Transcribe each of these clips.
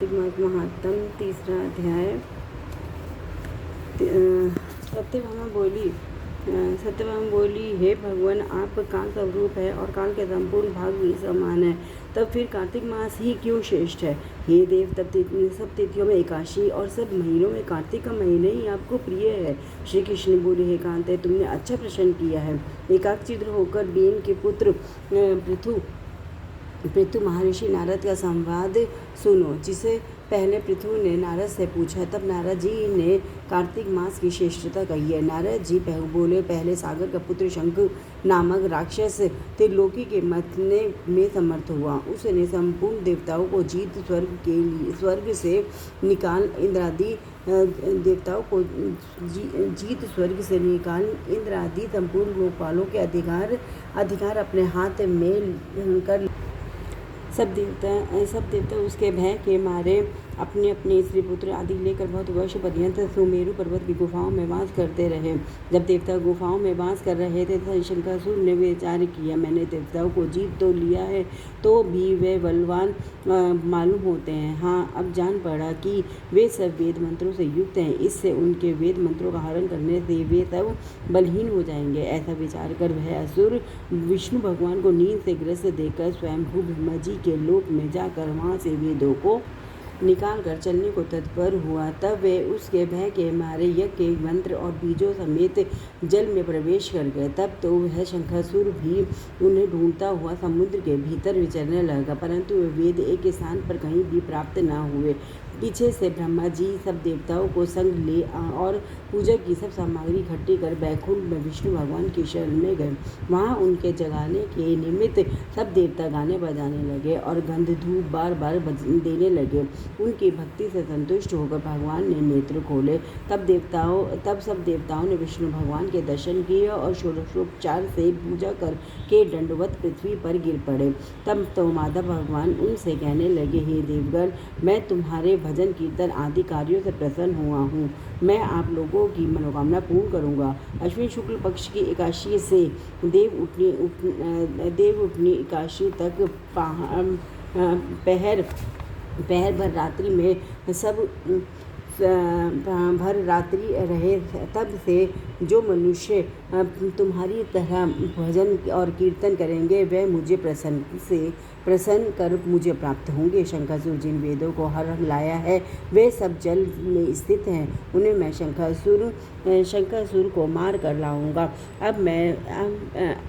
कार्तिक मास महात्म तीसरा अध्याय। सत्यभामा बोली, हे भगवान, आप काल स्वरूप है और काल के संपूर्ण भाग भी समान है, तब फिर कार्तिक मास ही क्यों श्रेष्ठ है? हे देव, तब सब तिथियों में एकादशी और सब महीनों में कार्तिक का महीना ही आपको प्रिय है। श्री कृष्ण बोले, हे कांते, तुमने अच्छा प्रश्न किया है। एकाग्रचित्त होकर बेन के पुत्र पृथु महर्षि नारद का संवाद सुनो, जिसे पहले पृथु ने नारद से पूछा। तब नारद जी ने कार्तिक मास की श्रेष्ठता कही है। नारद जी बोले, पहले सागर का पुत्र शंख नामक राक्षस त्रिलोकी के मथने में समर्थ हुआ। उसने संपूर्ण देवताओं को जीत स्वर्ग से निकाल इंद्रादि संपूर्ण लोकपालों के अधिकार अपने हाथ में कर सब देवता उसके भय के मारे अपने अपने स्त्री पुत्र आदि लेकर बहुत वर्ष पर्यंत सुमेरु पर्वत की गुफाओं में वास करते रहे। जब देवता गुफाओं में वास कर रहे थे तब शंखासुर ने विचार किया, मैंने देवताओं को जीत तो लिया है, तो भी वे बलवान मालूम होते हैं। हाँ, अब जान पड़ा कि वे सब वेद मंत्रों से युक्त हैं। इससे उनके वेद मंत्रों का हरण करने से वे सब बलहीन हो जाएंगे। ऐसा विचार कर वह असुर विष्णु भगवान को नींद से ग्रस्त देखकर स्वयंभू ब्रह्मा जी के लोक में जाकर वहाँ से वेदों को निकाल कर चलने को तत्पर हुआ। तब वे उसके भय के मारे यज्ञ के मंत्र और बीजों समेत जल में प्रवेश कर गए। तब तो वह शंखासुर भी उन्हें ढूंढता हुआ समुद्र के भीतर विचरने लगा, परंतु वे वेद एक स्थान पर कहीं भी प्राप्त न हुए। पीछे से ब्रह्मा जी सब देवताओं को संग ले और पूजा की सब सामग्री इकट्ठी कर बैकुंठ में विष्णु भगवान की शरण में गए। वहाँ उनके जगाने के निमित्त सब देवता गाने बजाने लगे और गंध धूप बार बार देने लगे। उनकी भक्ति से संतुष्ट होकर भगवान ने नेत्र खोले। तब सब देवताओं ने विष्णु भगवान के दर्शन किए और षोडशोपचार से पूजा कर के दंडवत पृथ्वी पर गिर पड़े। तब तो माधव भगवान उनसे कहने लगे, हे देवगण, मैं तुम्हारे भजन कीर्तन आदि कार्यों से प्रसन्न हुआ हूँ। मैं आप लोगों की मनोकामना पूर्ण करूँगा। अश्विन शुक्ल पक्ष की एकादशी से देव उठनी एकादशी तक पहर भर रात्रि में सब भर रात्रि रहे। तब से जो मनुष्य तुम्हारी तरह भजन और कीर्तन करेंगे वे मुझे प्रसन्न कर मुझे प्राप्त होंगे। शंखासुर जिन वेदों को हर लाया है वे सब जल में स्थित हैं। उन्हें मैं शंखासुर को मार कर लाऊंगा।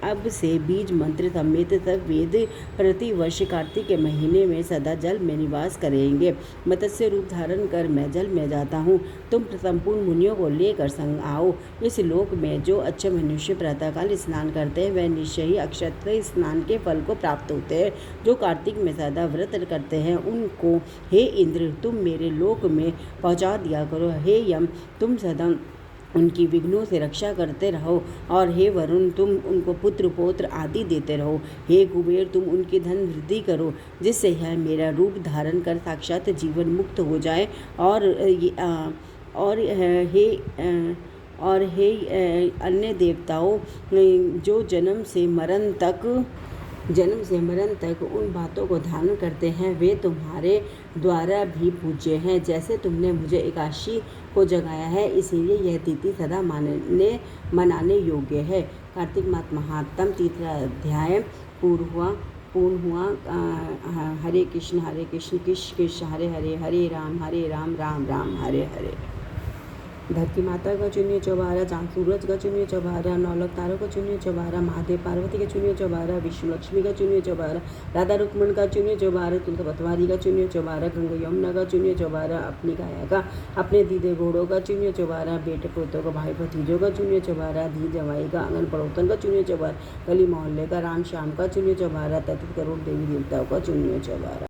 अब से बीज मंत्र समेत सब वेद प्रति वर्ष कार्तिक के महीने में सदा जल में निवास करेंगे। मत्स्य रूप धारण कर मैं जल में जाता हूँ। तुम संपूर्ण मुनियों को लेकर संग आओ। इस लोक में जो अच्छे मनुष्य प्रातःकाल स्नान करते हैं वे निश्चय ही अक्षत्र स्नान के फल को प्राप्त होते हैं। जो कार्तिक में सदा व्रत करते हैं उनको हे इंद्र, तुम मेरे लोक में पहुँचा दिया करो। हे यम, तुम सदा उनकी विघ्नों से रक्षा करते रहो। और हे वरुण, तुम उनको पुत्र पौत्र आदि देते रहो। हे कुबेर, तुम उनकी धन वृद्धि करो, जिससे यह मेरा रूप धारण कर साक्षात जीवन मुक्त हो जाए। और हे अन्य देवताओं, जो जन्म से मरण तक उन बातों को धारण करते हैं वे तुम्हारे द्वारा भी पूज्य हैं। जैसे तुमने मुझे एकादशी को जगाया है, इसीलिए यह तिथि सदा मनाने योग्य है। कार्तिक मास महात्म तीसरा अध्याय पूर्ण हुआ। हरे कृष्ण कृष्ण कृष्ण हरे हरे, हरे राम राम राम हरे हरे। धरती माता का चुनिए चौबारा, चांद सूरज का चुनिए चौबारा, नौलख तारों का चुनिए चौबारा, महादेव पार्वती का चुनिए चौबारा, विष्णु लक्ष्मी का चुनिए चौबारा, राधा रुक्मण का चुनिए चौबारा, तुलसी पतवारी का चुनिए चौबारा, गंगा यमुना का चुनिए चौबारा, अपनी काया का, अपने दीदे घोड़ों का चुनिए चौबारा, बेटे पोतों का, भाई भतीजों का चुनिए चौबारा, धी जवाई का, आंगन पड़ोसन का चुनिए चौबारा, गली मोहल्ले का, राम श्याम का चुनिए चौबारा, 33 करोड़ देवी देवताओं का चुनिए चौबारा।